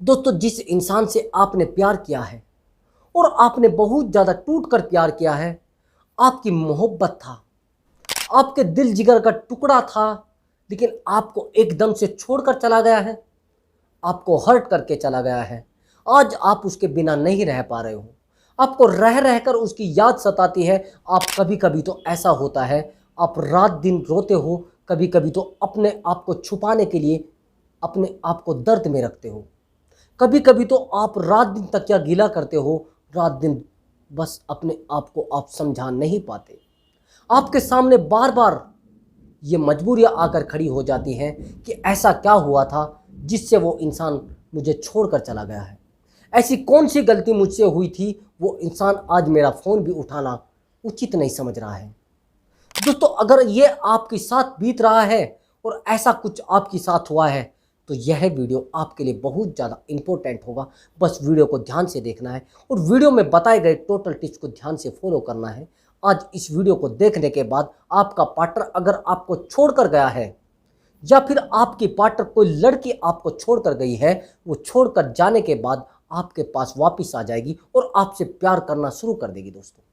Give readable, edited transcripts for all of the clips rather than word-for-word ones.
दोस्तों, जिस इंसान से आपने प्यार किया है और आपने बहुत ज़्यादा टूट कर प्यार किया है, आपकी मोहब्बत था, आपके दिल जिगर का टुकड़ा था, लेकिन आपको एकदम से छोड़कर चला गया है, आपको हर्ट करके चला गया है। आज आप उसके बिना नहीं रह पा रहे हो, आपको रह रहकर उसकी याद सताती है। आप कभी कभी तो ऐसा होता है, आप रात दिन रोते हो, कभी कभी तो अपने आप को छुपाने के लिए अपने आप को दर्द में रखते हो, कभी कभी तो आप रात दिन तकिया गीला करते हो, रात दिन बस अपने आप को आप समझा नहीं पाते। आपके सामने बार बार ये मजबूरियां आकर खड़ी हो जाती हैं कि ऐसा क्या हुआ था जिससे वो इंसान मुझे छोड़कर चला गया है, ऐसी कौन सी गलती मुझसे हुई थी वो इंसान आज मेरा फ़ोन भी उठाना उचित नहीं समझ रहा है। दोस्तों, अगर ये आपके साथ बीत रहा है और ऐसा कुछ आपके साथ हुआ है तो यह वीडियो आपके लिए बहुत ज़्यादा इम्पोर्टेंट होगा। बस वीडियो को ध्यान से देखना है और वीडियो में बताए गए टोटल टिप्स को ध्यान से फॉलो करना है। आज इस वीडियो को देखने के बाद आपका पार्टनर अगर आपको छोड़कर गया है या फिर आपकी पार्टनर कोई लड़की आपको छोड़कर गई है, वो छोड़कर जाने के बाद आपके पास वापस आ जाएगी और आपसे प्यार करना शुरू कर देगी। दोस्तों,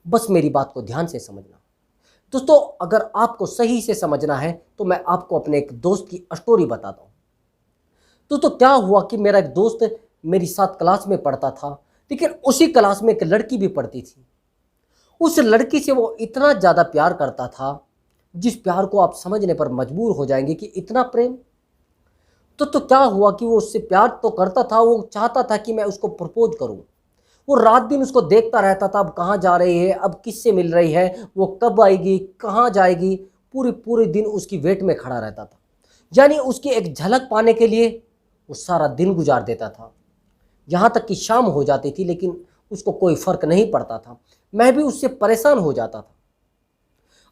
बस मेरी बात को ध्यान से समझना। दोस्तों, अगर आपको सही से समझना है तो मैं आपको अपने एक दोस्त की स्टोरी बताता हूँ। दोस्तों, क्या हुआ कि मेरा एक दोस्त मेरी साथ क्लास में पढ़ता था, लेकिन उसी क्लास में एक लड़की भी पढ़ती थी। उस लड़की से वो इतना ज़्यादा प्यार करता था, जिस प्यार को आप समझने पर मजबूर हो जाएंगे कि इतना प्रेम। तो क्या हुआ कि वो उससे प्यार तो करता था, वो चाहता था कि मैं उसको प्रपोज करूं। वो रात दिन उसको देखता रहता था, अब कहाँ जा रही है, अब किससे मिल रही है, वो कब आएगी, कहाँ जाएगी, पूरे पूरे दिन उसकी वेट में खड़ा रहता था। यानी उसकी एक झलक पाने के लिए वो सारा दिन गुजार देता था, यहाँ तक कि शाम हो जाती थी, लेकिन उसको कोई फ़र्क नहीं पड़ता था। मैं भी उससे परेशान हो जाता था।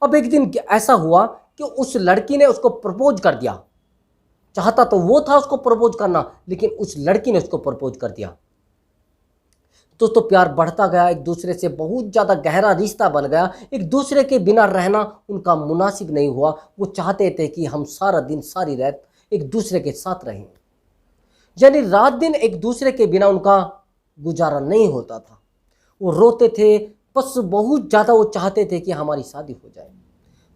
अब एक दिन ऐसा हुआ कि उस लड़की ने उसको प्रपोज कर दिया। चाहता तो वो था उसको प्रपोज करना, लेकिन उस लड़की ने उसको प्रपोज कर दिया। तो प्यार बढ़ता गया, एक दूसरे से बहुत ज़्यादा गहरा रिश्ता बन गया। एक दूसरे के बिना रहना उनका मुनासिब नहीं हुआ। वो चाहते थे कि हम सारा दिन सारी रात एक दूसरे के साथ रहें, यानी रात दिन एक दूसरे के बिना उनका गुजारा नहीं होता था। वो रोते थे, बस बहुत ज़्यादा वो चाहते थे कि हमारी शादी हो जाए।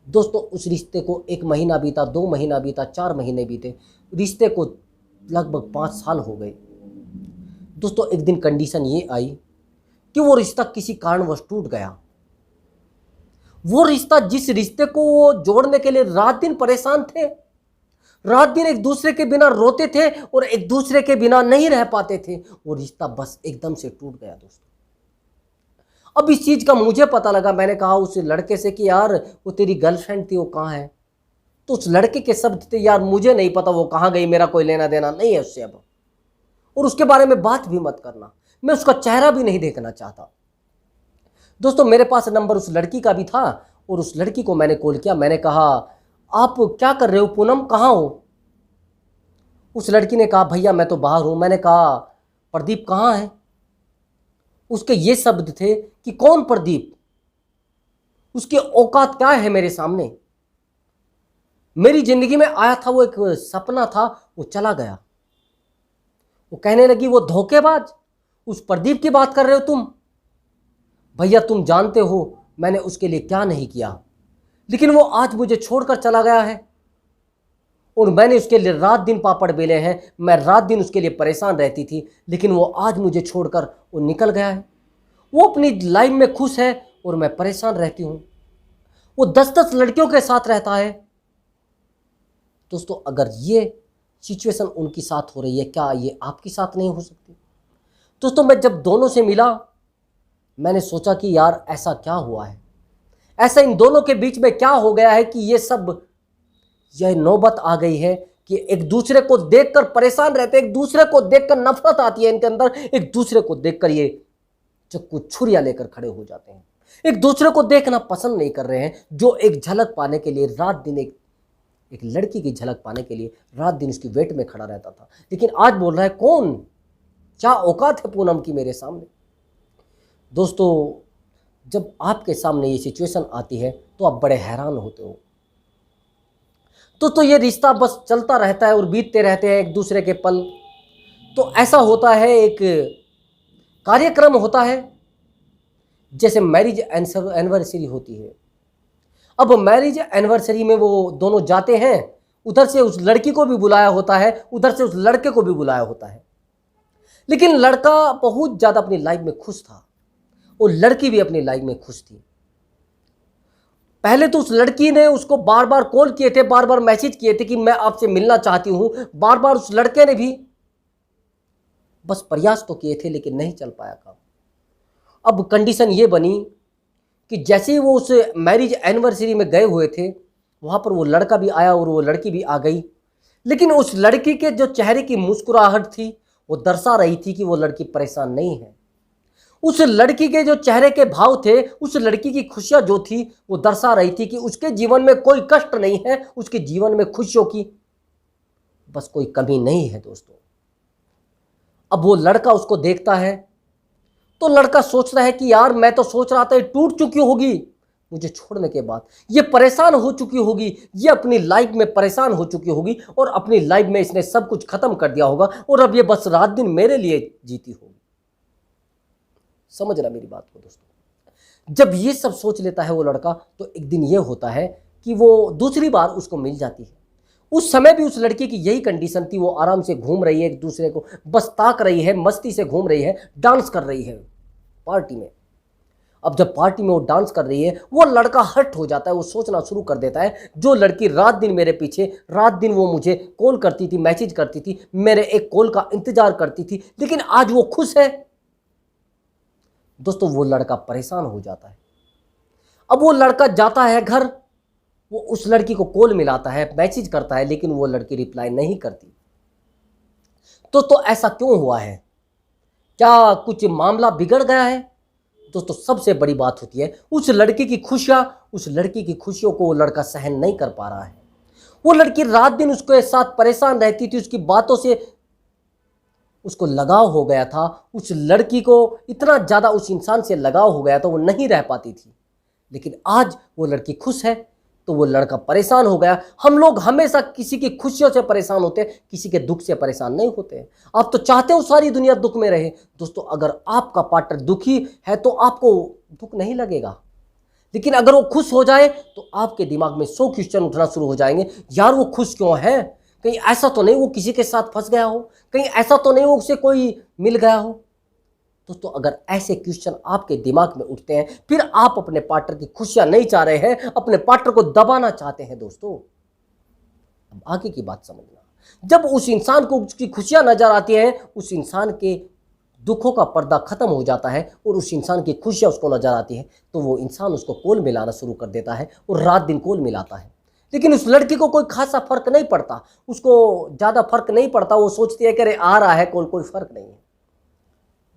दोस्तों, उस रिश्ते को 1 महीना बीता, 2 महीना बीता, 4 महीने बीते, रिश्ते को लगभग 5 साल हो गए। दोस्तों, एक दिन कंडीशन ये आई कि वो रिश्ता किसी कारणवश टूट गया। वो रिश्ता, जिस रिश्ते को वो जोड़ने के लिए रात दिन परेशान थे, रात दिन एक दूसरे के बिना रोते थे और एक दूसरे के बिना नहीं रह पाते थे, वो रिश्ता बस एकदम से टूट गया। दोस्तों, अब इस चीज़ का मुझे पता लगा। मैंने कहा उस लड़के से कि यार, वो तेरी गर्लफ्रेंड थी, वो कहाँ है? तो उस लड़के के शब्द थे, यार मुझे नहीं पता वो कहाँ गई, मेरा कोई लेना देना नहीं है उससे अब, और उसके बारे में बात भी मत करना, मैं उसका चेहरा भी नहीं देखना चाहता। दोस्तों, मेरे पास नंबर उस लड़की का भी था और उस लड़की को मैंने कॉल किया। मैंने कहा, आप क्या कर रहे हो पूनम, कहाँ हो? उस लड़की ने कहा, भैया मैं तो बाहर हूँ। मैंने कहा, प्रदीप कहाँ है? उसके ये शब्द थे कि कौन प्रदीप, उसकी औकात क्या है मेरे सामने? मेरी जिंदगी में आया था, वो एक सपना था, वो चला गया। वो कहने लगी, वो धोखेबाज, उस प्रदीप की बात कर रहे हो तुम? भैया तुम जानते हो मैंने उसके लिए क्या नहीं किया, लेकिन वो आज मुझे छोड़कर चला गया है और मैंने उसके लिए रात दिन पापड़ बेले हैं। मैं रात दिन उसके लिए परेशान रहती थी, लेकिन वो आज मुझे छोड़कर वो निकल गया है। वो अपनी लाइफ में खुश है और मैं परेशान रहती हूँ। वो 10-10 लड़कियों के साथ रहता है। दोस्तों, अगर ये सिचुएशन उनके साथ हो रही है, क्या ये आपके साथ नहीं हो सकती? दोस्तों, मैं जब दोनों से मिला, मैंने सोचा कि यार ऐसा क्या हुआ है, ऐसा इन दोनों के बीच में क्या हो गया है कि यह नौबत आ गई है कि एक दूसरे को देखकर परेशान रहते, एक दूसरे को देखकर नफरत आती है इनके अंदर, एक दूसरे को देखकर ये चक्कू छुरियां लेकर खड़े हो जाते हैं, एक दूसरे को देखना पसंद नहीं कर रहे हैं। जो एक झलक पाने के लिए रात दिन, एक लड़की की झलक पाने के लिए रात दिन उसकी वेट में खड़ा रहता था, लेकिन आज बोल रहा है, कौन, क्या औकात है पूनम की मेरे सामने? दोस्तों, जब आपके सामने ये सिचुएशन आती है तो आप बड़े हैरान होते हो। तो ये रिश्ता बस चलता रहता है और बीतते रहते हैं एक दूसरे के पल। तो ऐसा होता है, एक कार्यक्रम होता है जैसे मैरिज एनिवर्सरी होती है। अब मैरिज एनिवर्सरी में वो दोनों जाते हैं, उधर से उस लड़की को भी बुलाया होता है, उधर से उस लड़के को भी बुलाया होता है। लेकिन लड़का बहुत ज़्यादा अपनी लाइफ में खुश था और लड़की भी अपनी लाइफ में खुश थी। पहले तो उस लड़की ने उसको बार बार कॉल किए थे, बार बार मैसेज किए थे कि मैं आपसे मिलना चाहती हूं। बार बार उस लड़के ने भी बस प्रयास तो किए थे, लेकिन नहीं चल पाया काम। अब कंडीशन ये बनी कि जैसे ही वो उस मैरिज एनिवर्सरी में गए हुए थे, वहाँ पर वो लड़का भी आया और वो लड़की भी आ गई। लेकिन उस लड़की के जो चेहरे की मुस्कुराहट थी वो दर्शा रही थी कि वो लड़की परेशान नहीं है। उस लड़की के जो चेहरे के भाव थे, उस लड़की की खुशियाँ जो थी वो दर्शा रही थी कि उसके जीवन में कोई कष्ट नहीं है, उसके जीवन में खुशियों की बस कोई कमी नहीं है दोस्तों। अब वो लड़का उसको देखता है तो लड़का सोच रहा है कि यार मैं तो सोच रहा था ये टूट चुकी होगी मुझे छोड़ने के बाद, ये परेशान हो चुकी होगी, ये अपनी लाइफ में परेशान हो चुकी होगी और अपनी लाइफ में इसने सब कुछ खत्म कर दिया होगा और अब ये बस रात दिन मेरे लिए जीती होगी। समझ रहा मेरी बात को दोस्तों? जब ये सब सोच लेता है वो लड़का, तो एक दिन ये होता है कि वो दूसरी बार उसको मिल जाती है। उस समय भी उस लड़की की यही कंडीशन थी, वो आराम से घूम रही है, एक दूसरे को बस ताक रही है, मस्ती से घूम रही है, डांस कर रही है पार्टी में। अब जब पार्टी में वो डांस कर रही है, वो लड़का हर्ट हो जाता है, वो सोचना शुरू कर देता है, जो लड़की रात दिन मेरे पीछे, रात दिन वो मुझे कॉल करती थी, मैसेज करती थी, मेरे एक कॉल का इंतजार करती थी, लेकिन आज वो खुश है। दोस्तों वो लड़का परेशान हो जाता है। अब वो लड़का जाता है घर, वो उस लड़की को कॉल मिलाता है, मैसेज करता है, लेकिन वो लड़की रिप्लाई नहीं करती। तो ऐसा क्यों हुआ है? क्या कुछ मामला बिगड़ गया है? दोस्तों सबसे बड़ी बात होती है उस लड़की की खुशियां, उस लड़की की खुशियों को वो लड़का सहन नहीं कर पा रहा है। वो लड़की रात दिन उसके साथ परेशान रहती थी, उसकी बातों से उसको लगाव हो गया था, उस लड़की को इतना ज़्यादा उस इंसान से लगाव हो गया था, वो नहीं रह पाती थी। लेकिन आज वो लड़की खुश है तो वो लड़का परेशान हो गया। हम लोग हमेशा किसी की खुशियों से परेशान होते हैं, किसी के दुख से परेशान नहीं होते। आप तो चाहते हो सारी दुनिया दुख में रहे। दोस्तों अगर आपका पार्टनर दुखी है तो आपको दुख नहीं लगेगा, लेकिन अगर वो खुश हो जाए तो आपके दिमाग में 100 क्वेश्चन उठना शुरू हो जाएंगे। यार वो खुश क्यों है? कहीं ऐसा तो नहीं वो किसी के साथ फंस गया हो, कहीं ऐसा तो नहीं वो उसे कोई मिल गया हो। दोस्तों अगर ऐसे क्वेश्चन आपके दिमाग में उठते हैं, फिर आप अपने पार्टनर की खुशियां नहीं चाह रहे हैं, अपने पार्टनर को दबाना चाहते हैं। दोस्तों अब आगे की बात समझना, जब उस इंसान को उसकी खुशियां नजर आती हैं, उस इंसान के दुखों का पर्दा खत्म हो जाता है और उस इंसान की खुशियां उसको नजर आती है, तो वो इंसान उसको कॉल मिलाना शुरू कर देता है और रात दिन कॉल मिलाता है। लेकिन उस लड़की को कोई खासा फर्क नहीं पड़ता, उसको ज़्यादा फर्क नहीं पड़ता। वो सोचती है कि अरे आ रहा है कॉल, कोई फर्क नहीं है।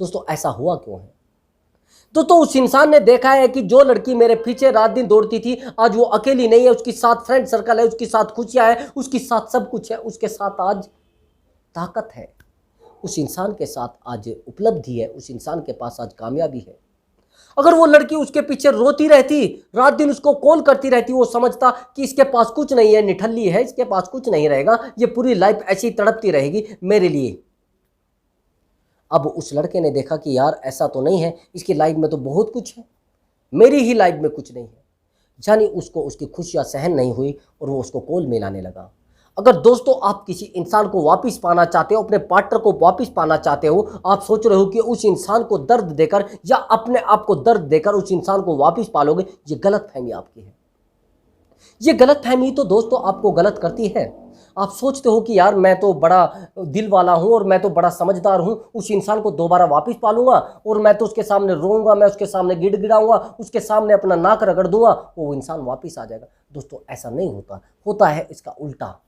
दोस्तों ऐसा हुआ क्यों है? तो उस इंसान ने देखा है कि जो लड़की मेरे पीछे रात दिन दौड़ती थी, आज वो अकेली नहीं है, उसके साथ फ्रेंड सर्कल है, उसके साथ खुशियां है, उसके साथ सब कुछ है, उसके साथ आज ताकत है, उस इंसान के साथ आज उपलब्धि है, उस इंसान के पास आज कामयाबी है। अगर वो लड़की उसके पीछे रोती रहती, रात दिन उसको कॉल करती रहती, वो समझता कि इसके पास कुछ नहीं है, निठल्ली है, इसके पास कुछ नहीं रहेगा, ये पूरी लाइफ ऐसी तड़पती रहेगी मेरे लिए। अब उस लड़के ने देखा कि यार ऐसा तो नहीं है, इसकी लाइफ में तो बहुत कुछ है, मेरी ही लाइफ में कुछ नहीं है। यानी उसको उसकी खुशियाँ सहन नहीं हुई और वो उसको कॉल मिलाने लगा। अगर दोस्तों आप किसी इंसान को वापस पाना चाहते हो, अपने पार्टनर को वापस पाना चाहते हो, आप सोच रहे हो कि उस इंसान को दर्द देकर या अपने आप को दर्द देकर उस इंसान को वापस पालोगे, ये गलतफहमी आपकी है। ये गलतफहमी तो दोस्तों आपको गलत करती है। आप सोचते हो कि यार मैं तो बड़ा दिल वाला हूँ और मैं तो बड़ा समझदार हूँ, उस इंसान को दोबारा वापस पालूंगा और मैं तो उसके सामने रोऊंगा, मैं उसके सामने गिड़गिड़ाऊंगा, उसके सामने अपना नाक रगड़ दूंगा, वो इंसान वापस आ जाएगा। दोस्तों ऐसा नहीं होता, होता है इसका उल्टा,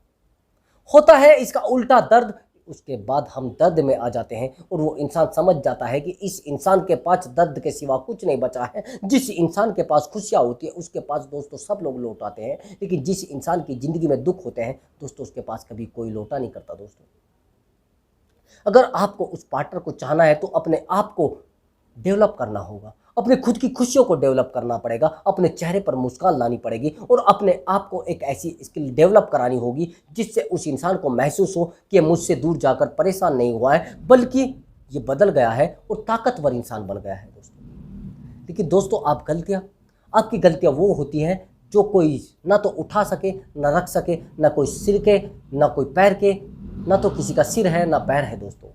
होता है इसका उल्टा दर्द। उसके बाद हम दर्द में आ जाते हैं और वो इंसान समझ जाता है कि इस इंसान के पास दर्द के सिवा कुछ नहीं बचा है। जिस इंसान के पास खुशियाँ होती है उसके पास दोस्तों सब लोग लौट आते हैं, लेकिन जिस इंसान की ज़िंदगी में दुख होते हैं दोस्तों उसके पास कभी कोई लौटा नहीं करता। दोस्तों अगर आपको उस पार्टनर को चाहना है तो अपने आप को डेवलप करना होगा, अपने खुद की खुशियों को डेवलप करना पड़ेगा, अपने चेहरे पर मुस्कान लानी पड़ेगी और अपने आप को एक ऐसी स्किल डेवलप करानी होगी जिससे उस इंसान को महसूस हो कि ये मुझसे दूर जाकर परेशान नहीं हुआ है, बल्कि ये बदल गया है और ताकतवर इंसान बन गया है दोस्तों। लेकिन दोस्तों आपकी गलतियाँ वो होती हैं जो कोई ना तो उठा सके, ना रख सके, ना कोई सिर के, ना कोई पैर के, ना तो किसी का सिर है ना पैर है दोस्तों।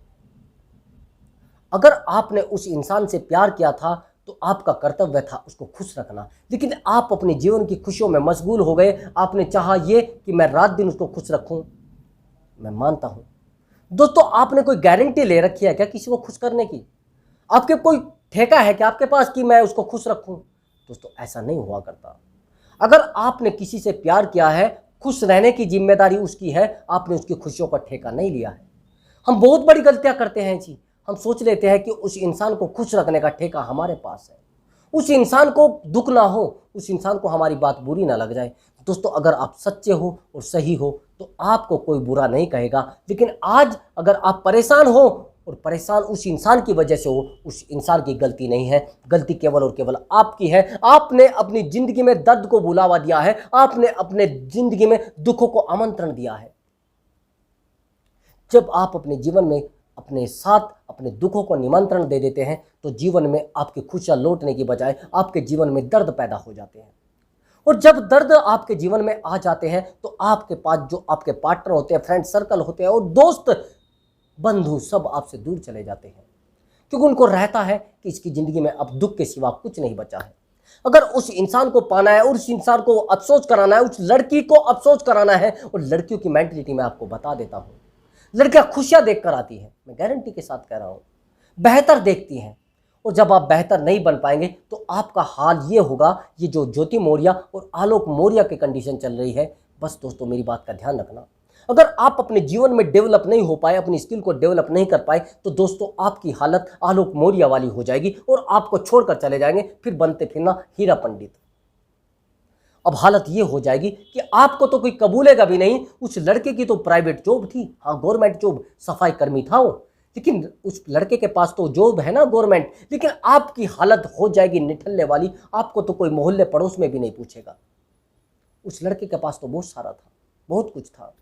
अगर आपने उस इंसान से प्यार किया था तो आपका कर्तव्य था उसको खुश रखना, लेकिन आप अपने जीवन की खुशियों में मशगूल हो गए। आपने चाहा ये कि मैं रात दिन उसको खुश रखूं। मैं मानता हूं दोस्तों, आपने कोई गारंटी ले रखी है क्या किसी को खुश करने की? आपके कोई ठेका है कि आपके पास कि मैं उसको खुश रखूं? दोस्तों ऐसा नहीं हुआ करता। अगर आपने किसी से प्यार किया है, खुश रहने की जिम्मेदारी उसकी है, आपने उसकी खुशियों का ठेका नहीं लिया है। हम बहुत बड़ी गलतियां करते हैं जी। हम सोच लेते हैं कि उस इंसान को खुश रखने का ठेका हमारे पास है, उस इंसान को दुख ना हो, उस इंसान को हमारी बात बुरी ना लग जाए। दोस्तों अगर आप सच्चे हो और सही हो तो आपको कोई बुरा नहीं कहेगा, लेकिन आज अगर आप परेशान हो और परेशान उस इंसान की वजह से हो, उस इंसान की गलती नहीं है, गलती केवल और केवल आपकी है। आपने अपनी जिंदगी में दर्द को बुलावा दिया है, आपने अपने जिंदगी में दुखों को आमंत्रण दिया है। जब आप अपने जीवन में अपने साथ अपने दुखों को निमंत्रण दे देते हैं तो जीवन में आपकी खुशियां लौटने की बजाय आपके जीवन में दर्द पैदा हो जाते हैं। और जब दर्द आपके जीवन में आ जाते हैं तो आपके पास जो आपके पार्टनर होते हैं, फ्रेंड सर्कल होते हैं और दोस्त बंधु सब आपसे दूर चले जाते हैं, क्योंकि उनको रहता है कि इसकी जिंदगी में अब दुख के सिवा कुछ नहीं बचा है। अगर उस इंसान को पाना है और उस इंसान को अफसोस कराना है, उस लड़की को अफसोस कराना है, और लड़कियों की मेंटलिटी मैं आपको बता देता हूं, लड़कियां खुशियां देखकर आती हैं, मैं गारंटी के साथ कह रहा हूं, बेहतर देखती हैं। और जब आप बेहतर नहीं बन पाएंगे तो आपका हाल ये होगा, ये जो ज्योति मौर्य और आलोक मौर्य की कंडीशन चल रही है। बस दोस्तों मेरी बात का ध्यान रखना, अगर आप अपने जीवन में डेवलप नहीं हो पाए, अपनी स्किल को डेवलप नहीं कर पाए, तो दोस्तों आपकी हालत आलोक मौर्य वाली हो जाएगी और आपको छोड़कर चले जाएंगे, फिर बनते फिरना हीरा पंडित। अब हालत ये हो जाएगी कि आपको तो कोई कबूलेगा भी नहीं। उस लड़के की तो प्राइवेट जॉब थी, हाँ गवर्नमेंट जॉब, सफाई कर्मी था वो, लेकिन उस लड़के के पास तो जॉब है ना गवर्नमेंट, लेकिन आपकी हालत हो जाएगी निठल्ले वाली। आपको तो कोई मोहल्ले पड़ोस में भी नहीं पूछेगा। उस लड़के के पास तो बहुत सारा था, बहुत कुछ था,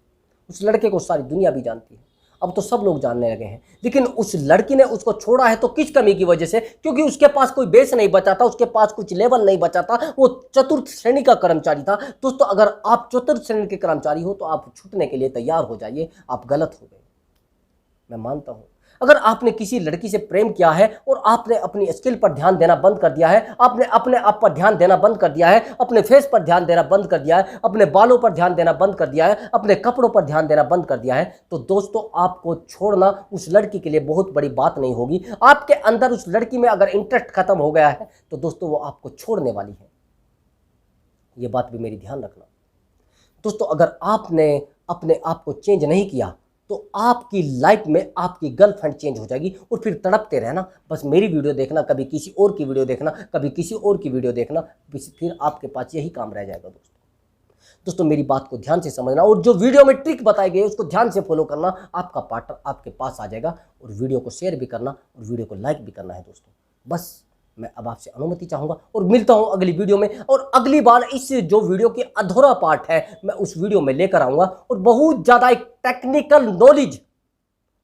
उस लड़के को सारी दुनिया भी जानती है, अब तो सब लोग जानने लगे हैं। लेकिन उस लड़की ने उसको छोड़ा है तो किस कमी की वजह से? क्योंकि उसके पास कोई बेस नहीं बचा था, उसके पास कुछ लेवल नहीं बचा था, वो चतुर्थ श्रेणी का कर्मचारी था। दोस्तों अगर आप चतुर्थ श्रेणी के कर्मचारी हो तो आप छूटने के लिए तैयार हो जाइए, आप गलत हो गए। मैं मानता हूं अगर आपने किसी लड़की से प्रेम किया है और आपने अपनी स्किल पर ध्यान देना बंद कर दिया है, आपने अपने आप पर ध्यान देना बंद कर दिया है, अपने फेस पर ध्यान देना बंद कर दिया है, अपने बालों पर ध्यान देना बंद कर दिया है, अपने कपड़ों पर ध्यान देना बंद कर दिया है, तो दोस्तों आपको छोड़ना उस लड़की के लिए बहुत बड़ी बात नहीं होगी। आपके अंदर उस लड़की में अगर इंटरेस्ट खत्म हो गया है तो दोस्तों वो आपको छोड़ने वाली है, ये बात भी मेरी ध्यान रखना। दोस्तों अगर आपने अपने आप को चेंज नहीं किया तो आपकी लाइफ में आपकी गर्लफ्रेंड चेंज हो जाएगी और फिर तड़पते रहना, बस मेरी वीडियो देखना, कभी किसी और की वीडियो देखना, कभी किसी और की वीडियो देखना, फिर आपके पास यही काम रह जाएगा। दोस्तों मेरी बात को ध्यान से समझना और जो वीडियो में ट्रिक बताई गई है उसको ध्यान से फॉलो करना, आपका पार्टनर आपके पास आ जाएगा। और वीडियो को शेयर भी करना और वीडियो को लाइक भी करना है दोस्तों। बस मैं अब आपसे अनुमति चाहूंगा और मिलता हूं अगली वीडियो में। और अगली बार इस जो वीडियो की अधूरा पार्ट है मैं उस वीडियो में लेकर आऊंगा और बहुत ज्यादा एक टेक्निकल नॉलेज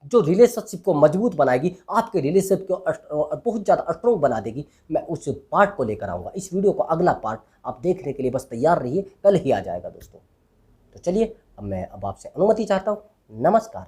जो रिलेशनशिप को मजबूत बनाएगी, आपके रिलेशनशिप को बहुत ज्यादा स्ट्रॉन्ग बना देगी, मैं उस पार्ट को लेकर आऊंगा। इस वीडियो को अगला पार्ट आप देखने के लिए बस तैयार रहिए, कल ही आ जाएगा दोस्तों। तो चलिए अब मैं आपसे अनुमति चाहता हूँ। नमस्कार।